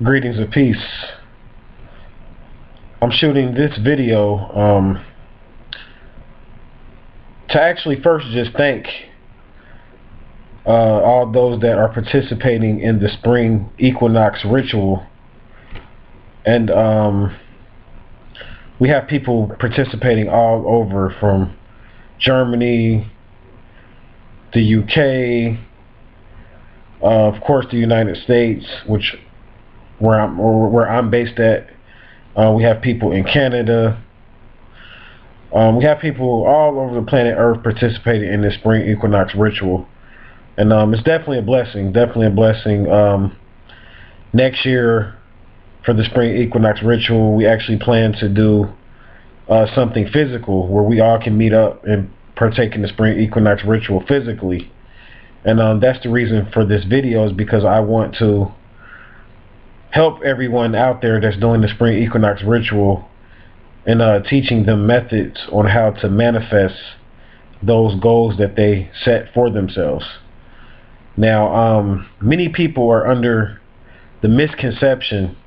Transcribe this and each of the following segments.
Greetings of peace. I'm shooting this video to actually first just thank all those that are participating in the spring equinox ritual. And we have people participating all over, from Germany, the UK, of course the United States, where I'm based at. We have people in Canada. We have people all over the planet Earth participating in this spring equinox ritual, and it's definitely a blessing. Definitely a blessing. Next year, for the spring equinox ritual, we actually plan to do something physical where we all can meet up and partake in the spring equinox ritual physically. And that's the reason for this video, is because I want to help everyone out there that's doing the spring equinox ritual and teaching them methods on how to manifest those goals that they set for themselves. Now, many people are under the misconception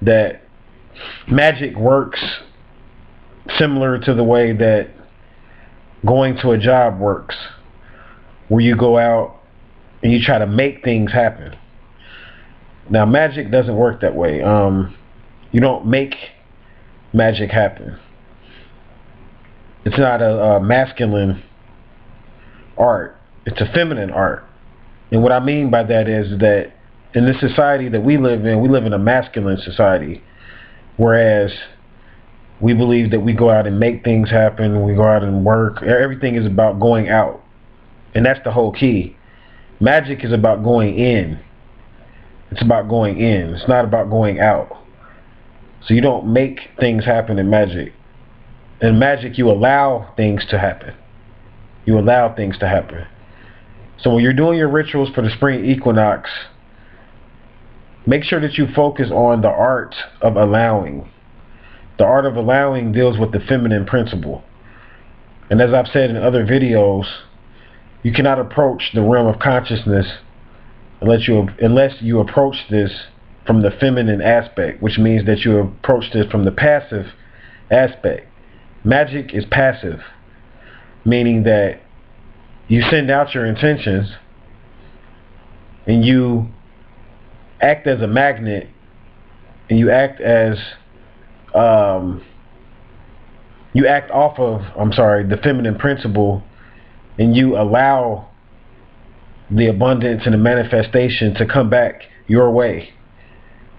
that magic works similar to the way that going to a job works, where you go out and you try to make things happen. Now, magic doesn't work that way. You don't make magic happen. It's not a masculine art. It's a feminine art. And what I mean by that is that in the society that we live in a masculine society, whereas we believe that we go out and make things happen, we go out and work. Everything is about going out. And that's the whole key. Magic is about going in. It's about going in. It's not about going out. So you don't make things happen in magic. In magic, you allow things to happen. You allow things to happen. So when you're doing your rituals for the spring equinox, make sure that you focus on the art of allowing. The art of allowing deals with the feminine principle. And as I've said in other videos, you cannot approach the realm of consciousness unless you approach this from the feminine aspect, which means that you approach this from the passive aspect. Magic is passive, meaning that you send out your intentions and you act as a magnet, and you act off of the feminine principle, and you allow the abundance and the manifestation to come back your way.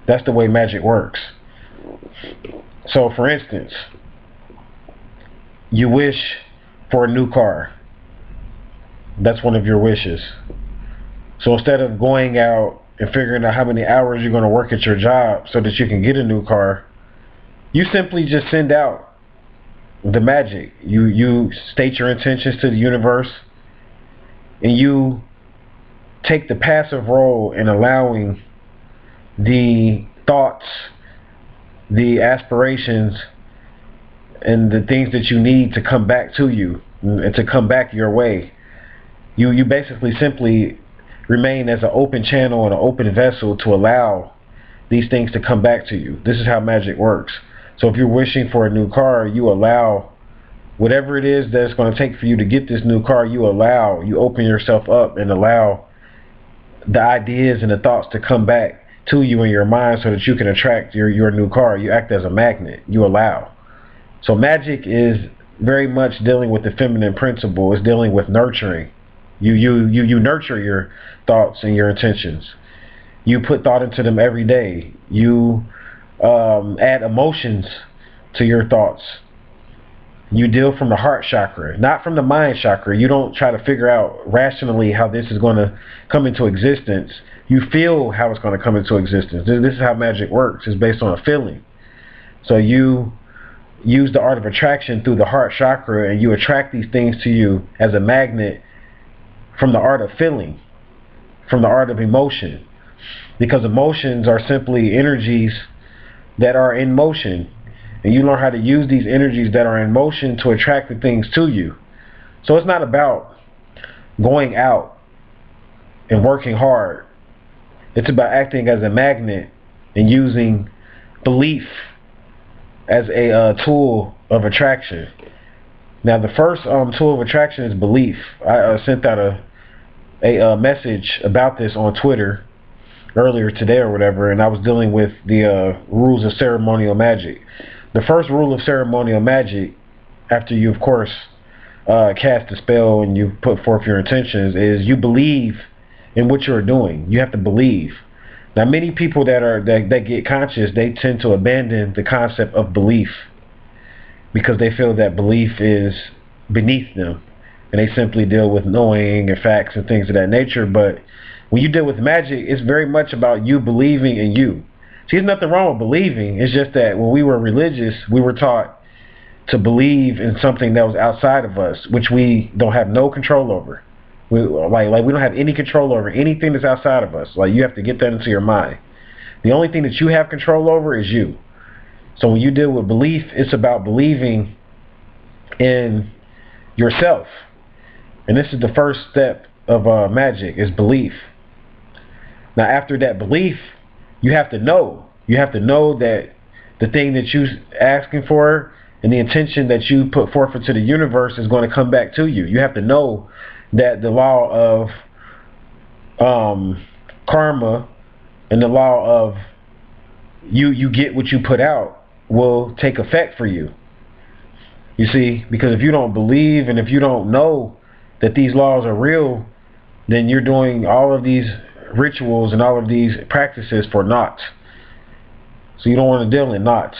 That's the way magic works. So for instance, you wish for a new car. That's one of your wishes. So instead of going out and figuring out how many hours you're going to work at your job so that you can get a new car, you simply just send out the magic. You state your intentions to the universe, and you take the passive role in allowing the thoughts, the aspirations, and the things that you need to come back to you and to come back your way. You basically simply remain as an open channel and an open vessel to allow these things to come back to you. This is how magic works. So if you're wishing for a new car, you allow whatever it is that it's going to take for you to get this new car. You open yourself up and allow the ideas and the thoughts to come back to you in your mind so that you can attract your new car. You act as a magnet. You allow. So magic is very much dealing with the feminine principle. It's dealing with nurturing. You nurture your thoughts and your intentions. You put thought into them every day. You add emotions to your thoughts. You deal from the heart chakra, not from the mind chakra. You don't try to figure out rationally how this is going to come into existence. You feel how it's going to come into existence. This is how magic works. It's based on a feeling. So you use the art of attraction through the heart chakra, and you attract these things to you as a magnet from the art of feeling, from the art of emotion. Because emotions are simply energies that are in motion. And you learn how to use these energies that are in motion to attract the things to you. So it's not about going out and working hard. It's about acting as a magnet and using belief as a tool of attraction. Now, the first tool of attraction is belief. I sent out a message about this on Twitter earlier today or whatever, and I was dealing with the rules of ceremonial magic. The first rule of ceremonial magic, after you, of course, cast a spell and you put forth your intentions, is you believe in what you're doing. You have to believe. Now, many people that get conscious, they tend to abandon the concept of belief because they feel that belief is beneath them, and they simply deal with knowing and facts and things of that nature. But when you deal with magic, it's very much about you believing in you. See, there's nothing wrong with believing. It's just that when we were religious, we were taught to believe in something that was outside of us, which we don't have no control over. We don't have any control over anything that's outside of us. Like, you have to get that into your mind. The only thing that you have control over is you. So when you deal with belief, it's about believing in yourself. And this is the first step of magic, is belief. Now, after that belief, you have to know. You have to know that the thing that you're asking for and the intention that you put forth into the universe is going to come back to you. You have to know that the law of karma and the law of you get what you put out will take effect for you. You see, because if you don't believe and if you don't know that these laws are real, then you're doing all of these rituals and all of these practices for naught. So you don't want to deal in naught.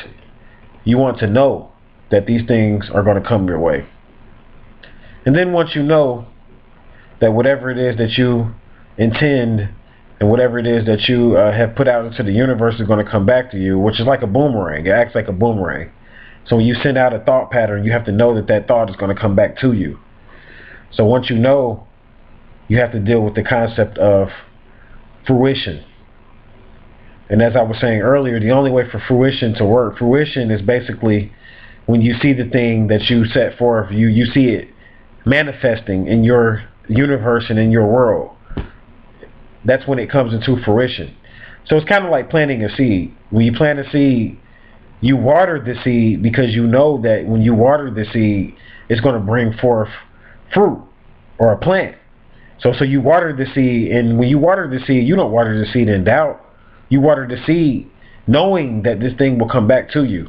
You want to know that these things are going to come your way. And then once you know that whatever it is that you intend and whatever it is that you have put out into the universe is going to come back to you, which is like a boomerang. It acts like a boomerang. So when you send out a thought pattern, you have to know that that thought is going to come back to you. So once you know, you have to deal with the concept of fruition. And as I was saying earlier, the only way for fruition to work, fruition is basically when you see the thing that you set forth, you see it manifesting in your universe and in your world. That's when it comes into fruition. So it's kind of like planting a seed. When you plant a seed, you water the seed because you know that when you water the seed, it's going to bring forth fruit or a plant. So you water the seed, and when you water the seed, you don't water the seed in doubt. You water the seed knowing that this thing will come back to you.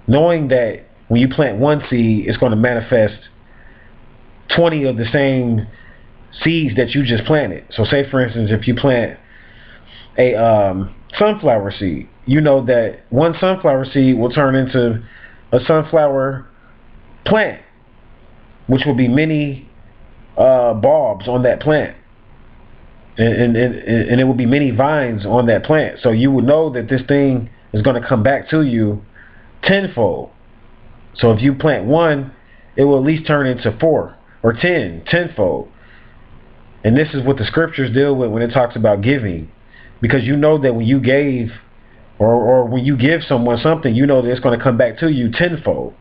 Knowing that when you plant one seed, it's going to manifest 20 of the same seeds that you just planted. So say, for instance, if you plant a sunflower seed, you know that one sunflower seed will turn into a sunflower plant, which will be many bulbs on that plant. And it will be many vines on that plant. So you will know that this thing is going to come back to you tenfold. So if you plant one, it will at least turn into 4 or 10-fold. And this is what the scriptures deal with when it talks about giving. Because you know that when you gave or when you give someone something, you know that it's going to come back to you tenfold.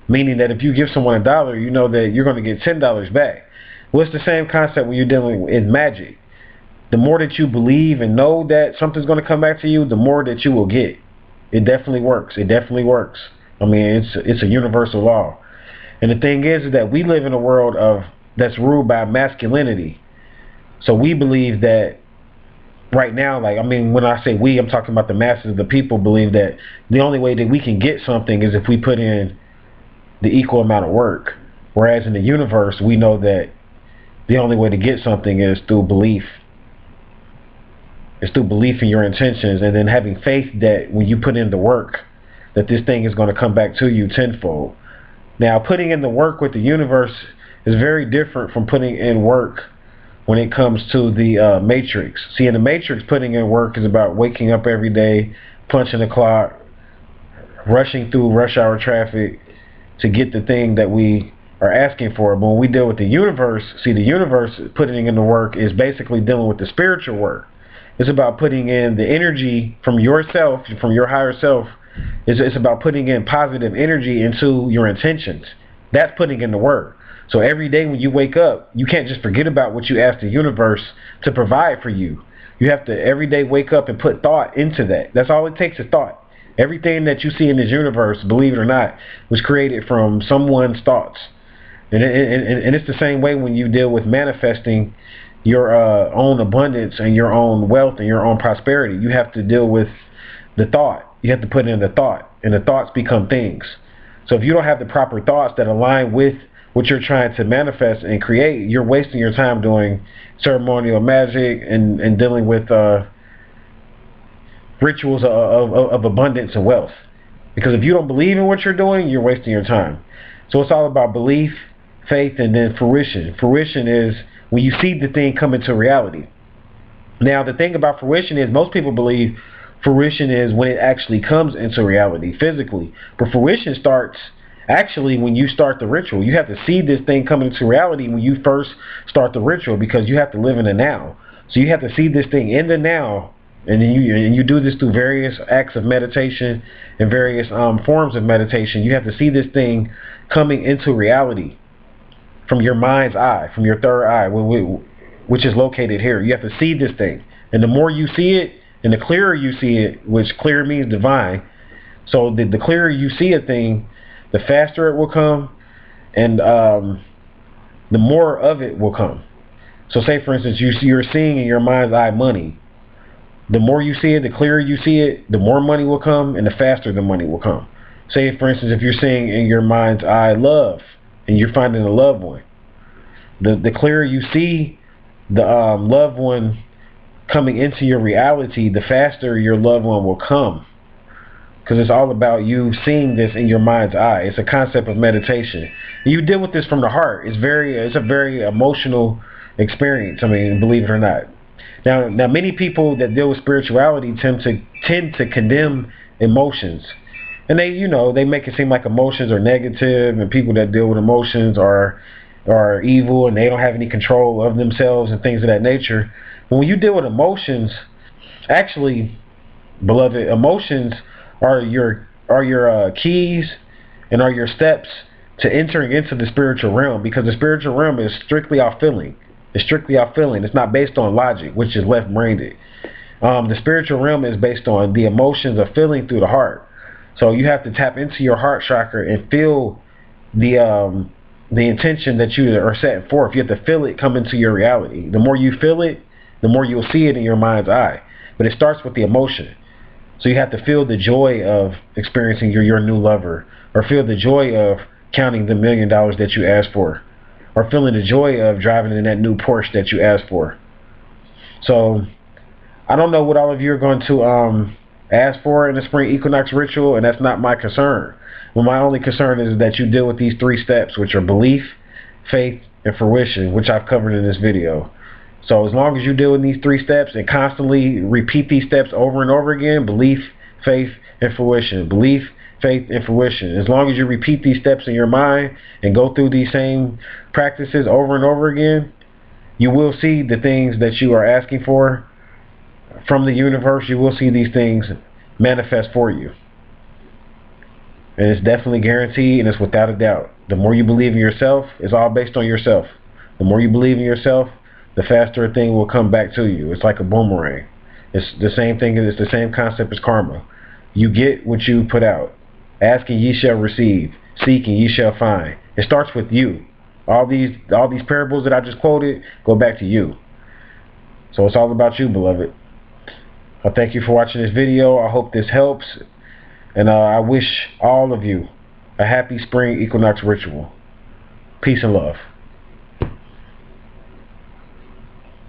Meaning that if you give someone $1, you know that you're going to get $10 back. Well, it's the same concept when you're dealing with magic. The more that you believe and know that something's going to come back to you, the more that you will get. It definitely works. It definitely works. I mean, it's a universal law. And the thing is that we live in a world that's ruled by masculinity. So we believe that right now, when I say we, I'm talking about the masses of the people believe that the only way that we can get something is if we put in the equal amount of work. Whereas in the universe, we know that the only way to get something is through belief. It's through belief in your intentions, and then having faith that when you put in the work, that this thing is going to come back to you tenfold. Now, putting in the work with the universe is very different from putting in work when it comes to the Matrix. See, in the Matrix, putting in work is about waking up every day, punching the clock, rushing through rush hour traffic to get the thing that we are asking for. But when we deal with the universe, see, the universe putting in the work is basically dealing with the spiritual work. It's about putting in the energy from yourself, from your higher self. It's about putting in positive energy into your intentions. That's putting in the work. So every day when you wake up, you can't just forget about what you asked the universe to provide for you. You have to every day wake up and put thought into that. That's all it takes is thought. Everything that you see in this universe, believe it or not, was created from someone's thoughts. And it's the same way when you deal with manifesting your own abundance and your own wealth and your own prosperity. You have to deal with the thought. You have to put in the thought, and the thoughts become things. So if you don't have the proper thoughts that align with what you're trying to manifest and create, you're wasting your time doing ceremonial magic and dealing with rituals of abundance and wealth. Because if you don't believe in what you're doing, you're wasting your time. So it's all about belief, faith, and then fruition. Fruition is when you see the thing come into reality. Now, the thing about fruition is most people believe fruition is when it actually comes into reality physically. But fruition starts actually when you start the ritual. You have to see this thing come into reality when you first start the ritual, because you have to live in the now. So you have to see this thing in the now, and then you do this through various acts of meditation and various forms of meditation. You have to see this thing coming into reality from your mind's eye, from your third eye, which is located here. You have to see this thing. And the more you see it, and the clearer you see it, which clear means divine, so the clearer you see a thing, the faster it will come, and the more of it will come. So say, for instance, you're seeing in your mind's eye money. The more you see it, the clearer you see it, the more money will come, and the faster the money will come. Say, for instance, if you're seeing in your mind's eye love, and you're finding a loved one, the clearer you see the loved one coming into your reality, the faster your loved one will come. Because it's all about you seeing this in your mind's eye. It's a concept of meditation. And you deal with this from the heart. It's a very emotional experience. I mean, believe it or not. Now many people that deal with spirituality tend to condemn emotions. And they make it seem like emotions are negative, and people that deal with emotions are evil, and they don't have any control of themselves and things of that nature. When you deal with emotions, actually, beloved, emotions are your keys and are your steps to entering into the spiritual realm, because the spiritual realm is strictly off feeling. It's strictly off feeling. It's not based on logic, which is left-brained. The spiritual realm is based on the emotions of feeling through the heart. So you have to tap into your heart chakra and feel the intention that you are setting forth. You have to feel it come into your reality. The more you feel it, the more you'll see it in your mind's eye. But it starts with the emotion. So you have to feel the joy of experiencing your new lover, or feel the joy of counting the $1 million that you asked for, or feeling the joy of driving in that new Porsche that you asked for. So I don't know what all of you are going to ask for in the spring equinox ritual, and that's not my concern. Well, my only concern is that you deal with these 3 steps, which are belief, faith, and fruition, which I've covered in this video. So as long as you deal with these 3 steps and constantly repeat these steps over and over again, belief, faith, and fruition, belief, faith, and fruition. As long as you repeat these steps in your mind and go through these same practices over and over again, you will see the things that you are asking for from the universe. You will see these things manifest for you. And it's definitely guaranteed, and it's without a doubt. The more you believe in yourself, it's all based on yourself. The more you believe in yourself, the faster a thing will come back to you. It's like a boomerang. It's the same thing. It's the same concept as karma. You get what you put out. Asking, ye shall receive. Seeking, ye shall find. It starts with you. All these parables that I just quoted go back to you. So it's all about you, beloved. I thank you for watching this video. I hope this helps. And I wish all of you a happy spring equinox ritual. Peace and love.